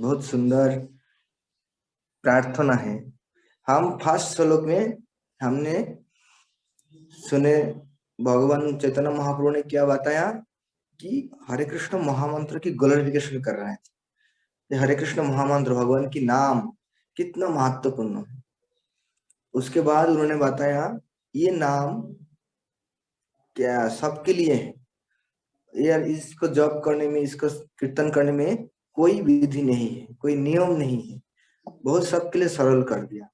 बहुत सुंदर प्रार्थना है। हम फर्स्ट श्लोक में हमने सुने भगवान चैतन्य महाप्रभु ने क्या बताया कि हरे कृष्ण महामंत्र की ग्लोरिफिकेशन कर रहे थे। हरे कृष्ण महामंत्र भगवान की नाम कितना महत्वपूर्ण है। उसके बाद उन्होंने बताया ये नाम क्या सबके लिए है यार, इसको जप करने में, इसको कीर्तन करने में कोई विधि नहीं है, कोई नियम नहीं है, बहुत सबके लिए सरल कर दिया।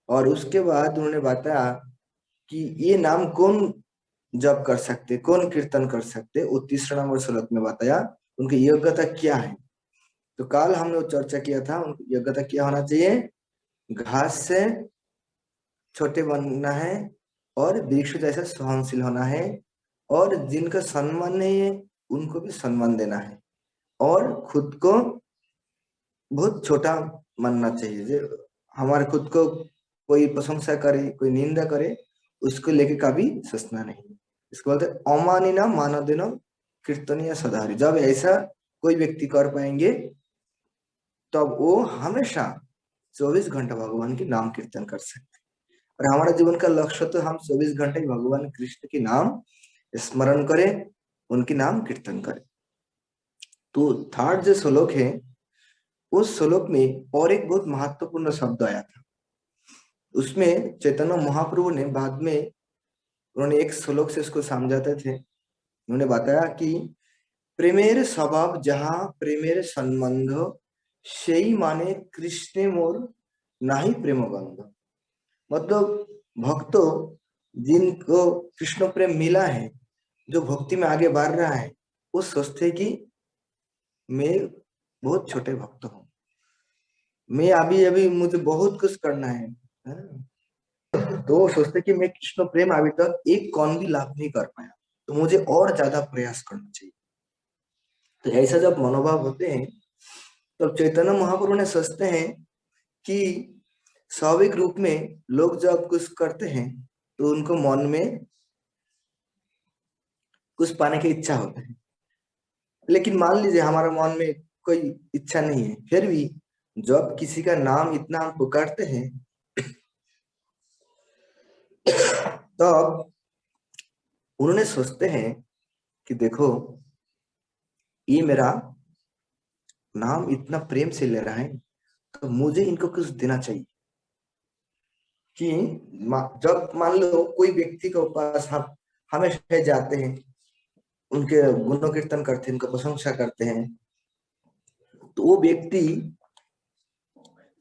और उसके बाद उन्होंने बताया कि ये नाम कौन जप कर सकते, कौन कीर्तन कर सकते, वो तीसरा नंबर श्लोक में बताया उनकी योग्यता क्या है। तो कल हमने वो चर्चा किया था, उनकी योग्यता क्या होना चाहिए, घास से छोटे बनना है और वृक्ष जैसा सहनशील होना है, और जिनका सम्मान नहीं है उनको भी सम्मान देना है, और खुद को बहुत छोटा मानना चाहिए। जो हमारे खुद को कोई प्रशंसा करे, कोई निंदा करे, उसको लेके कभी सोचना नहीं। इसको बोलते अमानिना मानदेनो कीर्तनीय सदाहरि। जब ऐसा कोई व्यक्ति कर पाएंगे तब वो हमेशा 24 घंटा भगवान की नाम कीर्तन कर सकते। और हमारा जीवन का लक्ष्य तो हम 24 घंटे भगवान कृष्ण की नाम स्मरण करें, उनकी नाम कीर्तन करें। तो थर्ड जो श्लोक है, उस श्लोक में और एक बहुत महत्वपूर्ण शब्द आया था। उसमें चैतन्य महाप्रभु ने बाद में उन्होंने एक श्लोक से इसको समझाते थे। उन्होंने बताया कि प्रेमेर स्वभाव जहाँ प्रेमेर संबंध, সেই माने कृष्ण मोर नाही प्रेम बंध। मतलब भक्तों जिनको कृष्ण प्रेम मिला है, जो भक्ति में आगे बढ़ रहा है, वो सोचते कि मैं बहुत छोटे भक्त हूँ, मैं अभी अभी मुझे बहुत कुछ करना है। तो वो सोचते कि मैं कृष्ण प्रेम अभी तक एक कौन भी लाभ नहीं कर पाया, तो मुझे और ज्यादा प्रयास करना चाहिए। तो ऐसा जब मनोभाव होते हैं तब चैतन्य महाप्रभु ने सोचते हैं कि स्वाभाविक रूप में लोग जब कुछ करते हैं तो उनको मन में कुछ पाने की इच्छा होती है। लेकिन मान लीजिए हमारा मन में कोई इच्छा नहीं है, फिर भी जब किसी का नाम इतना हम पुकारते हैं तब उन्होंने सोचते हैं कि देखो ये मेरा नाम इतना प्रेम से ले रहा है, तो मुझे इनको कुछ देना चाहिए। कि जब मान लो कोई व्यक्ति के पास हम हमेशा जाते हैं, उनके गुणों कीर्तन करते हैं, उनका प्रशंसा करते हैं, तो वो व्यक्ति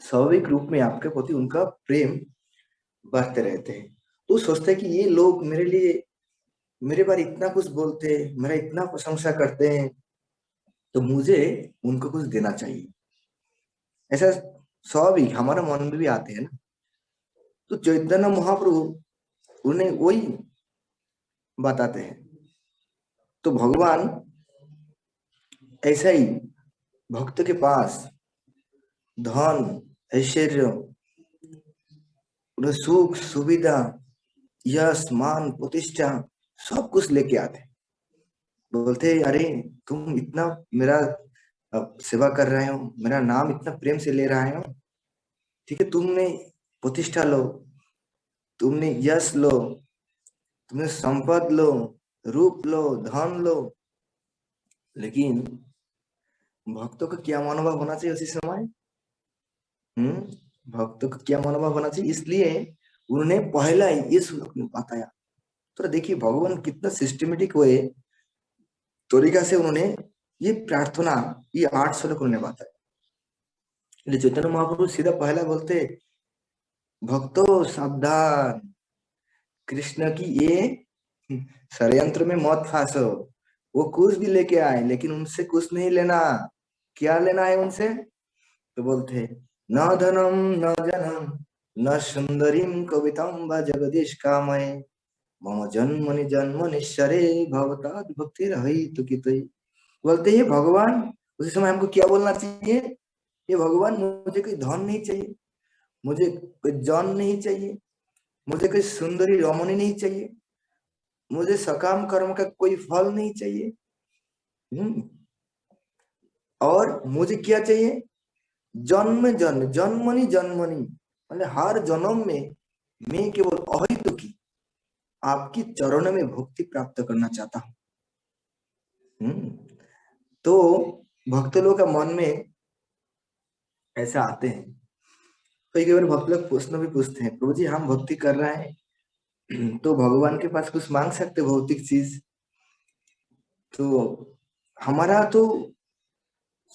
स्वाभाविक रूप में आपके प्रति उनका प्रेम बढ़ते रहते हैं। तो सोचते हैं कि ये लोग मेरे लिए, मेरे बारे इतना कुछ बोलते हैं, मेरा इतना प्रशंसा करते हैं, तो मुझे उनको कुछ देना चाहिए। ऐसा स्वाभाविक हमारा मन में भी आते हैं ना। तो चैतन्य महाप्रभु उन्हें वही बताते हैं। तो भगवान ऐसा ही भक्त के पास धन, ऐश्वर्य, सुख, सुविधा, यश, मान, प्रतिष्ठा सब कुछ लेके आते। बोलते अरे तुम इतना मेरा सेवा कर रहे हो, मेरा नाम इतना प्रेम से ले रहे हो, ठीक है, तुमने प्रतिष्ठा लो, तुमने यश लो, तुमने संपद लो, रूप लो, धन लो, लेकिन भक्तों का क्या मनोभाव होना चाहिए उसी समय? भक्तों का क्या मनोभाव होना चाहिए, इसलिए उन्होंने पहला ही ये श्लोक में बताया। तो देखिए भगवान कितना सिस्टमेटिक वे तरीका से उन्होंने ये प्रार्थना, ये 8 श्लोक उन्होंने बताया। चैतन्य महाप्रभु सीधा पहला बोलते, भक्तों सावधान, कृष्ण की ये षड्यंत्र में मत फांसो। वो कुछ भी लेके आए लेकिन उनसे कुछ नहीं लेना। क्या लेना है उनसे? तो बोलते न धनम न जनम न सुंदरीम कविताम व जगदीश कामय मम जन्मनि जन्मनिश्चरे भवताद भक्ति रही तो कितई। बोलते हैं भगवान, उसी समय हमको क्या बोलना चाहिए? ये भगवान मुझे कोई धन नहीं चाहिए, मुझे कोई जन नहीं चाहिए, मुझे कोई सुंदरी रमणी नहीं चाहिए, मुझे सकाम कर्म का कोई फल नहीं चाहिए। और मुझे क्या चाहिए? जन्म जन्म जन्मनी जन्मनी, मतलब हर जन्म में मैं केवल अहितु की आपकी चरणों में भक्ति प्राप्त करना चाहता हूँ। तो भक्त लोग का मन में ऐसा आते हैं। कई बार भक्त लोग प्रश्न भी पूछते हैं, प्रभु जी हम भक्ति कर रहे हैं तो भगवान के पास कुछ मांग सकते भौतिक चीज? तो हमारा तो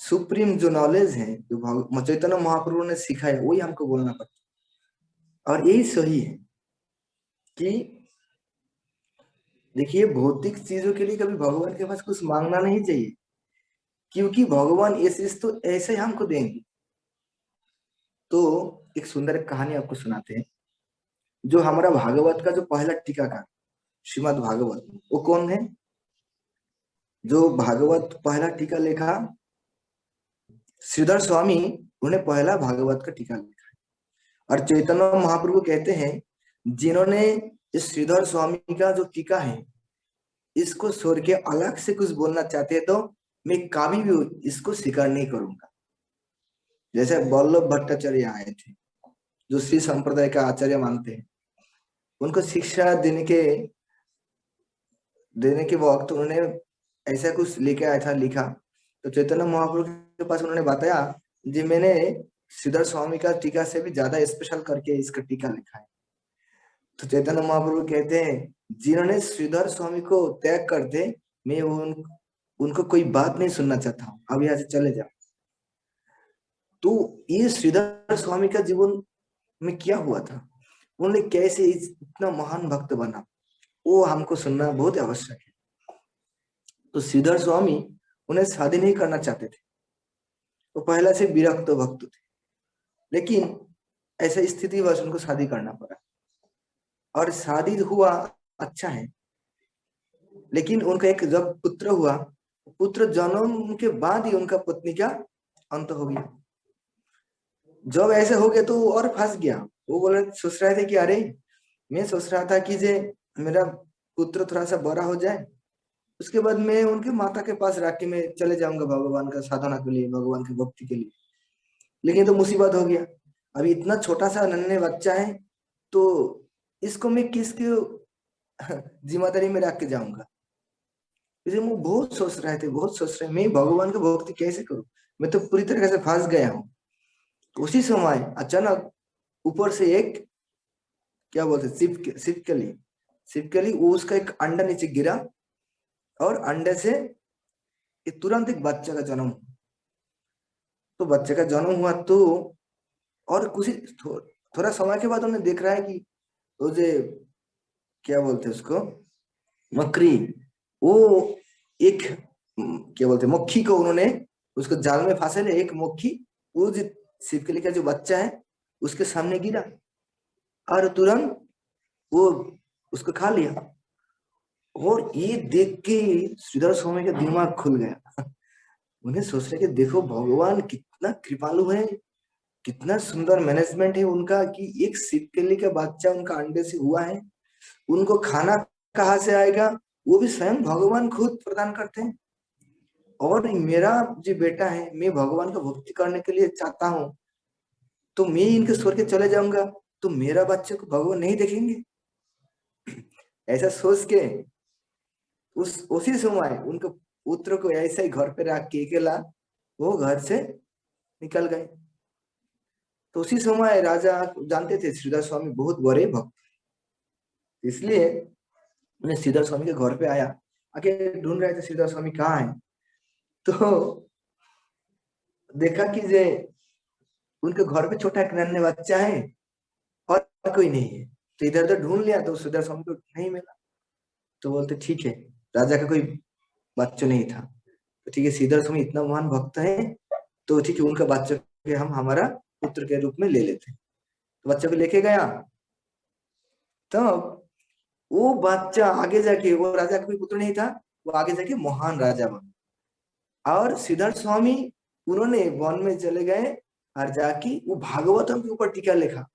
सुप्रीम जो नॉलेज है, जो चैतन्य महाप्रभु ने सिखाया, वही हमको बोलना पड़ता। और यही सही है कि देखिए भौतिक चीजों के लिए कभी भगवान के पास कुछ मांगना नहीं चाहिए, क्योंकि भगवान ये चीज तो ऐसे ही हमको देंगे। तो एक सुंदर कहानी आपको सुनाते हैं। जो हमारा भागवत का जो पहला टीकाकार श्रीमद् भागवत, वो कौन है? जो भागवत पहला टीका लिखा श्रीधर स्वामी, उन्हें पहला भागवत का टीका लिखा है। और चैतन्य महाप्रभु कहते हैं, जिन्होंने इस श्रीधर स्वामी का जो टीका है इसको छोड़ के अलग से कुछ बोलना चाहते हैं तो मैं कभी भी इसको स्वीकार नहीं करूंगा। जैसे वल्लभ भट्टाचार्य आए थे, जो श्री संप्रदाय का आचार्य मानते हैं, उनको शिक्षा देने के वक्त उन्होंने ऐसा कुछ लेके आया था, लिखा। तो चैतन्य महाप्रभु के पास उन्होंने बताया, जी मैंने श्रीधर स्वामी का टीका से भी ज्यादा स्पेशल करके इसका टीका लिखा है। तो चैतन्य महाप्रभु कहते हैं, जिन्होंने श्रीधर स्वामी को त्याग कर दे, मैं उनको कोई बात नहीं सुनना चाहता हूँ, अब यहाँ से चले जाओ। तो ये श्रीधर स्वामी का जीवन में क्या हुआ था, उन्होंने कैसे इतना महान भक्त बना, वो हमको सुनना बहुत आवश्यक है। तो श्रीधर स्वामी उन्हें शादी नहीं करना चाहते थे, वो पहला से विरक्त भक्त थे, लेकिन ऐसा स्थिति वश उनको शादी करना पड़ा। और शादी हुआ, अच्छा है, लेकिन उनका एक जब पुत्र हुआ, पुत्र जन्म के बाद ही उनका पत्नी का अंत हो गया। जब ऐसे हो गया तो वो और फंस गया। वो बोले, सोच रहे थे कि अरे मैं सोच रहा था कि जे मेरा पुत्र थोड़ा सा बड़ा हो जाए, उसके बाद मैं उनके माता के पास रख के मैं चले जाऊंगा भगवान का साधना के लिए, भगवान की भक्ति के लिए। लेकिन तो मुसीबत हो गया, अभी इतना छोटा सा नन्हे बच्चा है, तो इसको मैं किसके जिम्मेदारी में रख के जाऊंगा? इसलिए वो बहुत सोच रहे थे, बहुत सोच रहे, मैं भगवान की भक्ति कैसे करूं, मैं तो पूरी तरीके से फंस गया हूँ। उसी समय अचानक ऊपर से एक, क्या बोलते, छिपकली वो उसका एक अंडा नीचे गिरा, और अंडे से तुरंत एक बच्चे का जन्म। तो बच्चे का जन्म हुआ तो, और कुछ थोड़ा समय के बाद उन्हें देख रहा है कि वो जो, क्या बोलते उसको, मकड़ी, वो एक, क्या बोलते, मक्खी को उन्होंने उसको जाल में फंसे ले, एक मक्खी वो जो छिपकली का जो बच्चा है उसके सामने गिरा, और तुरंत वो उसको खा लिया। और ये देख के श्रीधर स्वामी का दिमाग खुल गया। उन्हें सोच रहे कि देखो भगवान कितना कृपालु है, कितना सुंदर मैनेजमेंट है उनका, कि एक छिपकली का बच्चा उनका अंडे से हुआ है, उनको खाना कहाँ से आएगा, वो भी स्वयं भगवान खुद प्रदान करते हैं। और मेरा जो बेटा है, मैं भगवान का भक्ति करने के लिए चाहता हूँ, तो मैं इनके स्वर्ग के चले जाऊंगा तो मेरा बच्चे को भगवान नहीं देखेंगे? ऐसा सोच के उसी समय उनको पुत्र को ऐसा ही घर पे रख के अकेला वो घर से निकल गए। तो उसी समय राजा जानते थे श्रीधर स्वामी बहुत बड़े भक्त, इसलिए उन्हें श्रीधर स्वामी के घर पे आया, आके ढूंढ रहे थे श्रीधर स्वामी कहाँ है। तो देखा कि जे उनके घर पे छोटा एक नन्हे बच्चा है और कोई नहीं है। तो इधर उधर ढूंढ लिया तो श्रीधर स्वामी को नहीं मिला। तो बोलते ठीक है, राजा का कोई बच्चा नहीं था, तो ठीक है श्रीधर स्वामी इतना महान भक्त है, तो ठीक है उनका बच्चा के हम हमारा पुत्र के रूप में ले लेते हैं। तो बच्चे को लेके गया, तब वो बच्चा आगे जाके, वो राजा का कोई पुत्र नहीं था, वो आगे जाके महान राजा बना। और श्रीधर स्वामी उन्होंने वन में चले गए और जाके वो भागवतम के ऊपर टीका लिखा।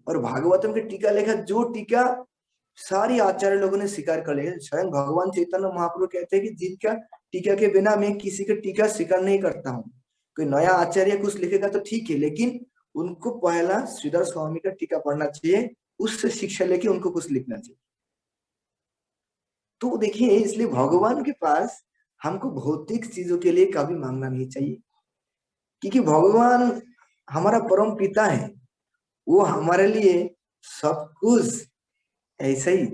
और भागवतम के टीका लिखा, जो टीका सारी आचार्य लोगों ने स्वीकार कर लिया। स्वयं भगवान चैतन्य महाप्रभु कहते हैं कि जिनका टीका के बिना मैं किसी का टीका स्वीकार नहीं करता हूँ। कोई नया आचार्य कुछ लिखेगा तो ठीक है, लेकिन उनको पहला श्रीधर स्वामी का टीका पढ़ना चाहिए, उससे शिक्षा लेके उनको कुछ लिखना चाहिए। तो देखिए, इसलिए भगवान के पास हमको भौतिक चीजों के लिए कभी मांगना नहीं चाहिए, क्योंकि भगवान हमारा परम पिता है, वो हमारे लिए सब कुछ ऐसे ही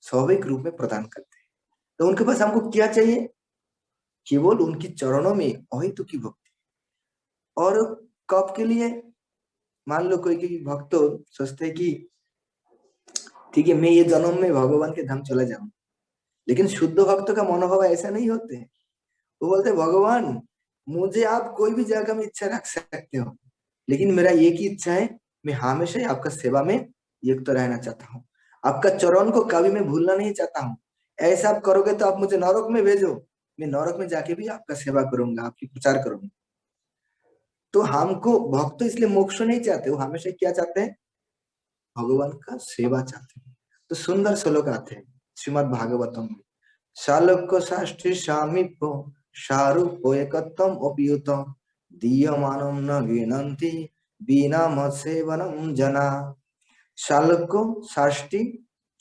स्वाभाविक रूप में प्रदान करते हैं। तो उनके पास हमको क्या चाहिए? केवल उनकी चरणों में अहितु की भक्ति। और कब के लिए? मान लो कोई भक्त सोचते हैं कि ठीक है, मैं ये जन्म में भगवान के धाम चला जाऊं, लेकिन शुद्ध भक्त का मनोभाव ऐसा नहीं होते। वो बोलते भगवान, मुझे आप कोई भी जगह में इच्छा रख सकते हो, लेकिन मेरा एक ही इच्छा है, मैं हमेशा ही आपका सेवा में युक्त रहना चाहता हूँ, आपका चरण को कभी मैं भूलना नहीं चाहता हूँ। ऐसा आप करोगे तो आप मुझे नरक में भेजो, मैं नरक में जाके भी आपका सेवा करूंगा, आपकी प्रचार करूंगा। तो हमको भक्त इसलिए मोक्ष नहीं चाहते, वो हमेशा क्या चाहते हैं? भगवान का सेवा चाहते हैं। तो सुंदर श्लोक आते हैं श्रीमद् भागवतम में, शालोक्य साष्ठी सामीप्य शारूप्य एकत्वम अपियुत दीयमानम न गिनन्ति बिना मत सेवनम जना। शालोक्य साष्टी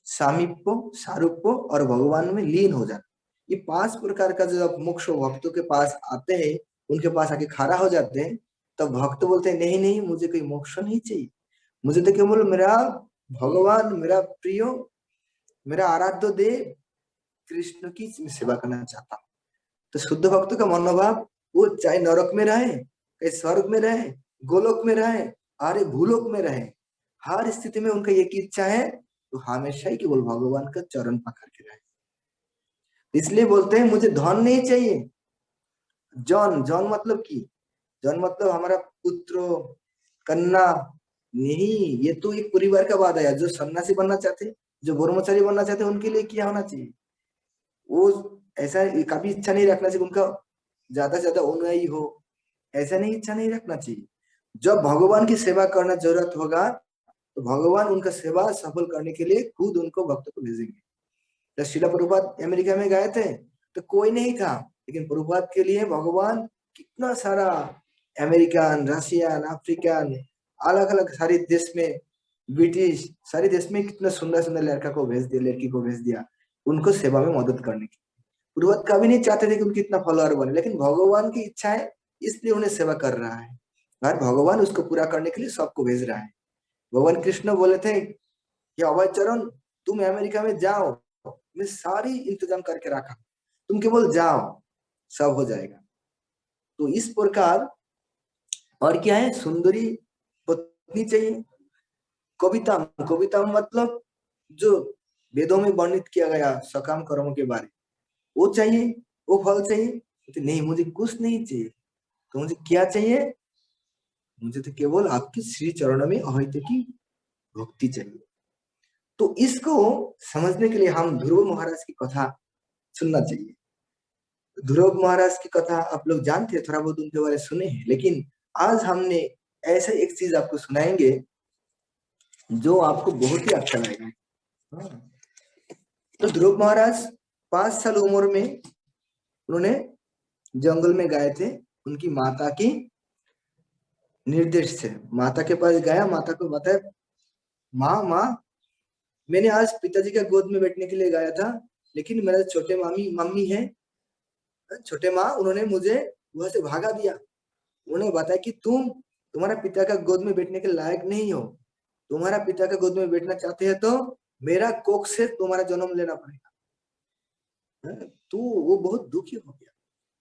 सामीप्य सारूप्य और भगवान में लीन हो जाना, ये 5 प्रकार का जो मोक्ष भक्तों के पास आते हैं, उनके पास आके खड़ा हो जाते हैं, तब भक्त बोलते हैं नहीं नहीं, मुझे कोई मोक्ष नहीं चाहिए, मुझे तो केवल मेरा भगवान, मेरा प्रिय, मेरा आराध्य देव कृष्ण की सेवा करना चाहता हूँ। तो शुद्ध भक्त का मनोभाव, वो चाहे नरक में रहे, चाहे स्वर्ग में रहे, गोलोक में रहे, अरे भूलोक में रहे, हर स्थिति में उनका एक ही इच्छा है, तो हमेशा ही केवल भगवान का चरण पकड़ के रहे। इसलिए बोलते हैं मुझे धन नहीं चाहिए। जन जन मतलब की, जन मतलब हमारा पुत्र कन्या नहीं, ये तो एक परिवार का बात है। जो सन्यासी बनना चाहते, जो ब्रह्मचारी बनना चाहते, उनके लिए क्या होना चाहिए? वो ऐसा कभी इच्छा नहीं रखना चाहिए उनका ज्यादा से ज्यादा अनुयायी हो, ऐसा नहीं, इच्छा नहीं रखना चाहिए। जब भगवान की सेवा करना जरूरत होगा, तो भगवान उनका सेवा सफल करने के लिए खुद उनको भक्त को भेजेंगे। जब शिला प्रभुपाद अमेरिका में गए थे तो कोई नहीं था, लेकिन प्रभुपाद के लिए भगवान कितना सारा अमेरिकन, रशियन, अफ्रीकन, अलग अलग सारे देश में, ब्रिटिश सारे देश में कितना सुंदर सुंदर लड़का को भेज दिया, लड़की को भेज दिया उनको सेवा में मदद करने की। प्रभुपाद कभी नहीं चाहते थे कि उनकी इतना फॉलोअर बने, लेकिन भगवान की इच्छा है, इसलिए उन्हें सेवा कर रहा है, और भगवान उसको पूरा करने के लिए सबको भेज रहा है। भगवान कृष्ण बोले थे कि अभय चरण, तुम अमेरिका में जाओ, मैं सारी इंतजाम करके रखा, तुम केवल जाओ, सब हो जाएगा। तो इस प्रकार, और क्या है? सुंदरी पत्नी चाहिए। कविता, कविता मतलब जो वेदों में वर्णित किया गया सकाम कर्मों के बारे, वो चाहिए, वो फल चाहिए। तो नहीं, मुझे कुछ नहीं चाहिए, तो मुझे क्या चाहिए? मुझे तो केवल आपके श्री चरणों में अहित की भक्ति चाहिए। तो इसको समझने के लिए हम ध्रुव महाराज की कथा सुनना चाहिए। ध्रुव महाराज की कथा आप लोग जानते हैं, थोड़ा बहुत उनके बारे में सुने हैं, लेकिन आज हमने ऐसा एक चीज आपको सुनाएंगे जो आपको बहुत ही अच्छा लगेगा। हाँ। तो ध्रुव महाराज 5 साल उम्र में उन्होंने जंगल में गए थे, उनकी माता की निर्देश से माता के पास गया, माता को बताया, माँ माँ, मैंने आज पिताजी का गोद में बैठने के लिए गया था, लेकिन मेरे छोटे मम्मी है, छोटे माँ, उन्होंने मुझे वहां से भागा दिया। उन्होंने बताया कि तुम्हारा पिता का गोद में बैठने के लायक नहीं हो, तुम्हारा पिता का गोद में बैठना चाहते हैं तो मेरा कोख से तुम्हारा जन्म लेना पड़ेगा। तो वो बहुत दुखी हो गया,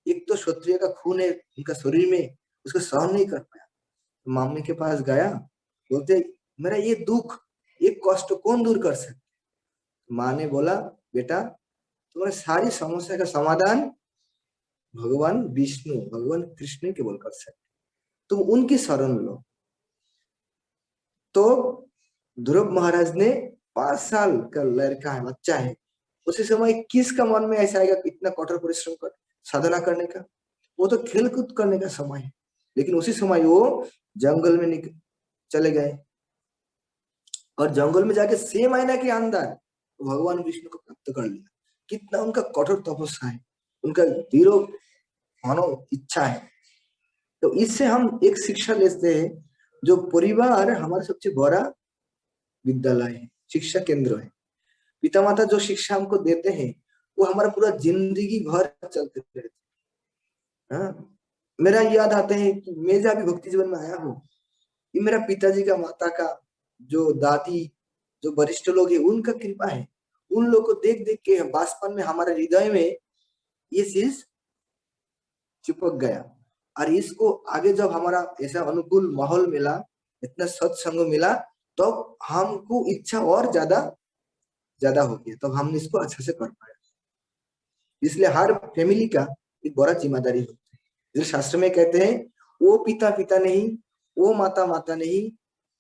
एक तो क्षत्रिय का खून है उनका शरीर में, उसको सहन नहीं कर पाया। तो मम्मी के पास गया, बोलते मेरा ये दुख, ये कष्ट कौन दूर कर सकते? माँ ने बोला, बेटा, तुम्हारी सारी समस्या का समाधान भगवान विष्णु, भगवान कृष्ण केवल कर सकते, तुम उनकी शरण लो। तो ध्रुव महाराज ने 5 साल का लड़का है, बच्चा है, उसी समय किसका मन में ऐसा आएगा इतना कठोर परिश्रम कर साधना करने का? वो तो खेल कूद करने का समय है, लेकिन उसी समय वो जंगल में चले गए, और जंगल में जाके 6 महीने के अंदर भगवान विष्णु को प्राप्त कर लिया। कितना उनका कठोर तपस्या है, उनका दृढ़ मानो इच्छा है। तो इससे हम एक शिक्षा लेते हैं, जो परिवार हमारा सबसे बड़ा विद्यालय है, शिक्षा केंद्र है। पिता माता जो शिक्षा हमको देते हैं वो हमारा पूरा जिंदगी भर चलते रहते हैं। हाँ? मेरा याद आते हैं कि मैं जब भी भक्ति जीवन में आया हूँ, ये मेरा पिताजी का, माता का, जो दादी, जो वरिष्ठ लोग हैं, उनका कृपा है। उन लोग को देख देख के बचपन में हमारे हृदय में ये चीज चिपक गया। और इसको आगे जब हमारा ऐसा अनुकूल माहौल मिला, इतना सत्संग मिला, तो हमको इच्छा और ज्यादा ज्यादा हो गया, तब हमने इसको अच्छे से कर पाया। इसलिए हर फैमिली का एक बड़ा जिम्मेदारी होता है। जो शास्त्र में कहते हैं, वो पिता पिता नहीं, वो माता माता नहीं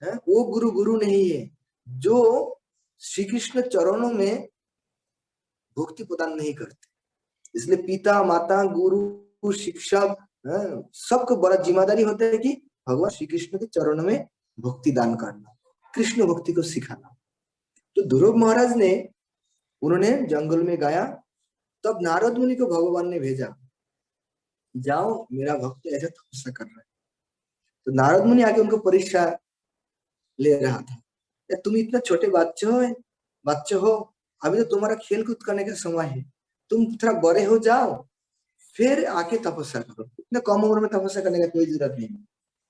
है, वो गुरु गुरु नहीं है, जो श्री कृष्ण चरणों में भक्ति प्रदान नहीं करते। इसलिए पिता माता गुरु शिक्षक सबको बड़ा जिम्मेदारी होता है कि भगवान श्री कृष्ण के चरणों में भक्ति दान करना, कृष्ण भक्ति को सिखाना। तो ध्रुव महाराज ने, उन्होंने जंगल में गाया, तब नारद मुनि को भगवान ने भेजा, जाओ मेरा भक्त ऐसा तपस्या कर रहा है। तो नारद मुनि आके उनको परीक्षा ले रहा था, तुम इतना छोटे बच्चे हो, अभी तो तुम्हारा खेल कूद करने का समय है, तुम थोड़ा बड़े हो जाओ फिर आके तपस्या करो, इतना कम उम्र में तपस्या करने का कोई जरूरत नहीं।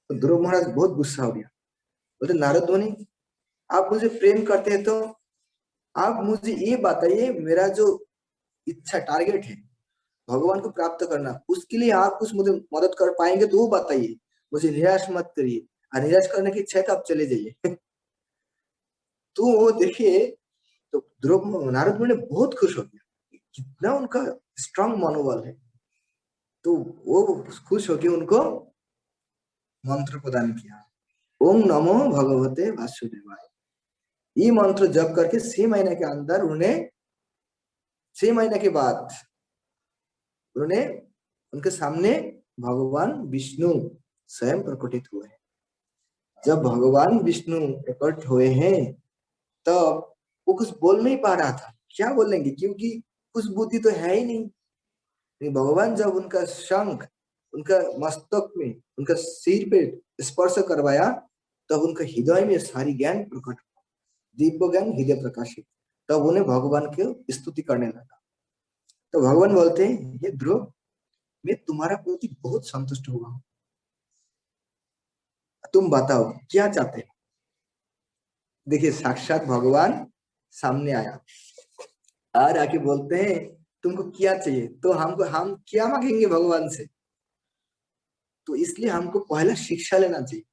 तो ध्रुव महाराज बहुत गुस्सा हो गया, बोलते नारद मुनि, आप मुझे प्रेम करते हैं तो आप मुझे ये बताइए, मेरा जो इच्छा टारगेट है भगवान को प्राप्त करना, उसके लिए आप कुछ मुझे मदद कर पाएंगे तो वो बताइए, मुझे निराश मत करिए, और निराश करने की इच्छा है तो आप चले जाइए। तो वो देखिए, तो ध्रुव नारद मुनि बहुत खुश हो गया, कितना उनका स्ट्रांग मनोबल है। तो वो खुश होकर उनको मंत्र प्रदान किया, ओम नमो भगवते वासुदेवाय। ये मंत्र जप करके 6 महीने के अंदर उन्हें, 6 महीने के बाद उन्होंने, उनके सामने भगवान विष्णु स्वयं प्रकटित हुए। जब भगवान विष्णु प्रकट हुए हैं तब वो कुछ बोल नहीं पा रहा था, क्या बोलेंगे, क्योंकि कुछ बुद्धि तो है ही नहीं। भगवान जब उनका शंख उनका मस्तक में, उनका सिर पे स्पर्श करवाया, तब उनका हृदय में सारी ज्ञान प्रकट हुआ, दिव्य ज्ञान हृदय प्रकाशित। तब उन्हें भगवान की स्तुति करने लगा। तो भगवान बोलते हैं, ये ध्रुव, मैं तुम्हारा प्रति बहुत संतुष्ट हुआ हूं, तुम बताओ क्या चाहते हो। देखिए साक्षात भगवान सामने आया और आके बोलते हैं, तुमको क्या चाहिए, तो हम क्या मांगेंगे भगवान से। तो इसलिए हमको पहला शिक्षा लेना चाहिए।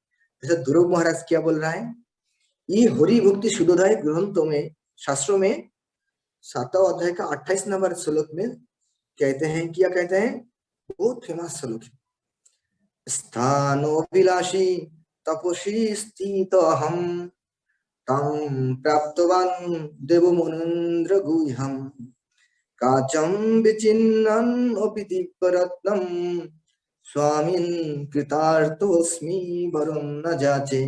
जैसे ध्रुव महाराज क्या बोल रहा है, ये हरि भक्ति शुद्धोदय ग्रंथों में, शास्त्रों में 7वां अध्याय का 28 नंबर श्लोक में कहते हैं, क्या कहते हैं, बहुत फेमस श्लोक है, स्थानोभिलाषी तपस्वी स्थित हम तम प्राप्तवान देवमुनीन्द्र गुह्यम काचम विचिन्नन अपि दिव्यरत्नम स्वामिन कृतार्थोस्मि वरुण न जाचे।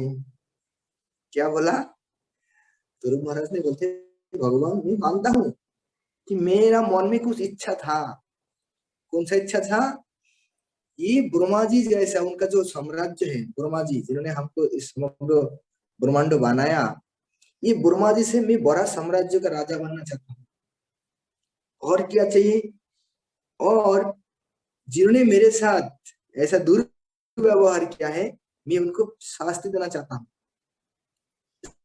क्या बोला ध्रुव महाराज ने, बोलते भगवान मैं मानता हूँ कि मेरा मन में कुछ इच्छा था। कौन सा इच्छा था, ये ब्रह्मा जी जैसा उनका जो साम्राज्य है, ब्रह्मा जी जिन्होंने हमको इस समग्र ब्रह्मांड बनाया, ये ब्रह्मा जी से मैं बड़ा साम्राज्य का राजा बनना चाहता हूँ। और क्या चाहिए, और जिन्होंने मेरे साथ ऐसा दुर्व्यवहार किया है, मैं उनको शास्ति देना चाहता हूँ,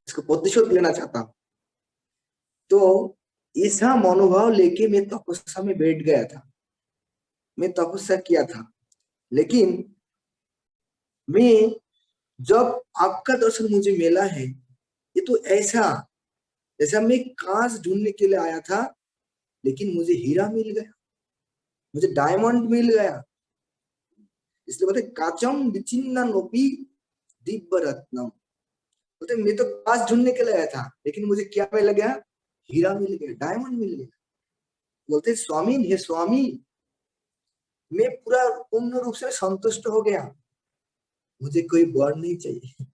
इसको प्रतिशोध लेना चाहता हूँ। तो ऐसा मनोभाव लेके मैं तपस्या में बैठ गया था, मैं तपस्या किया था। लेकिन मैं, जब आपका दर्शन मुझे मिला है, ये तो ऐसा जैसा मैं कांच ढूंढने के लिए आया था, लेकिन मुझे हीरा मिल गया, मुझे डायमंड मिल गया। इसलिए बोलते काचम विचिन्ननोपि दिव्य रत्नम। बोलते मैं तो कांच ढूंढने के लिए आया था, लेकिन मुझे क्या मिल गया, हीरा मिल गया, डायमंड मिल गया। बोलते स्वामी, हे स्वामी, मैं पूरा पूर्ण रूप से संतुष्ट हो गया, मुझे कोई वर नहीं चाहिए।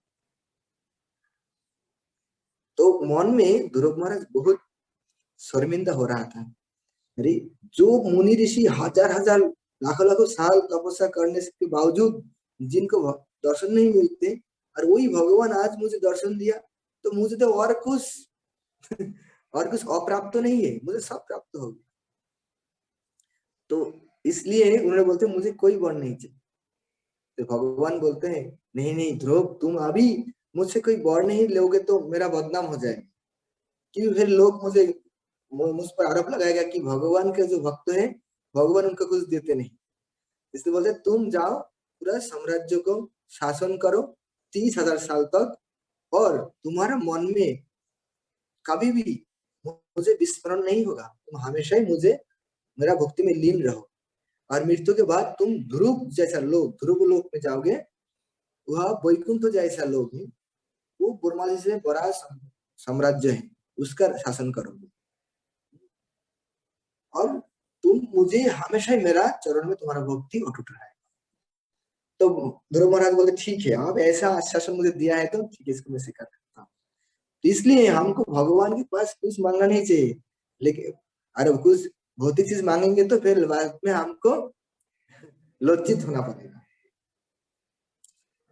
तो मन में ध्रुव महाराज बहुत शर्मिंदा हो रहा था, अरे जो मुनि ऋषि हजार हजार लाखों लाखों साल तपस्या करने के बावजूद जिनको दर्शन नहीं मिलते, और वही भगवान आज मुझे दर्शन दिया, तो मुझे तो और कुछ और कुछ अप्राप्त तो नहीं है, मुझे सब प्राप्त हो गया। तो इसलिए उन्होंने बोलते मुझे कोई वर नहीं चाहिए। तो भगवान बोलते हैं नहीं नहीं ध्रुव, तुम अभी मुझसे कोई वर नहीं लोगे तो मेरा बदनाम हो जाएगा, क्योंकि फिर लोग मुझ पर आरोप लगाएगा कि भगवान के जो भक्त है भगवान उनको कुछ देते नहीं। इसलिए बोलते तुम जाओ पूरा साम्राज्य को शासन करो 30,000 साल तक, और तुम्हारा मन में कभी भी मुझे विस्मरण नहीं होगा, तुम हमेशा ही मुझे मेरा भक्ति में लीन रहो, और मृत्यु के बाद तुम ध्रुव जैसा लोग, ध्रुव लोक में जाओगे, वह वैकुंठ जैसा लोग है, वो ब्रह्मा जी से बड़ा साम्राज्य है, उसका शासन करोगे, और तुम मुझे हमेशा ही मेरा चरण में तुम्हारा भक्ति अटूट रहा है। तो ध्रुव महाराज बोलते ठीक है, आप ऐसा आश्वासन मुझे दिया है तो ठीक है, इसको मैं स्वीकार करता हूँ। तो इसलिए हमको भगवान के पास कुछ मांगना नहीं चाहिए, लेकिन अरे कुछ भौतिक चीज मांगेंगे तो फिर बाद में हमको लज्जित होना पड़ेगा।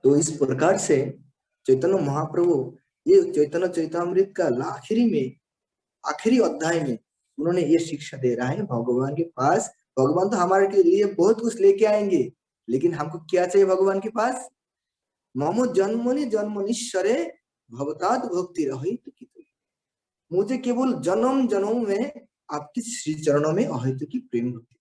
तो इस प्रकार से चैतन्य महाप्रभु ये चैतन्य चैतामृत का आखिरी अध्याय में उन्होंने ये शिक्षा दे रहा है, भगवान के पास, भगवान तो हमारे के लिए बहुत कुछ लेके आएंगे, लेकिन हमको क्या चाहिए भगवान के पास? मम जन्मनि जन्मनिश्वरे भवतात भक्ति रहित की, मुझे केवल जन्म जन्म में आपके श्री चरणों में अहित की प्रेम भक्ति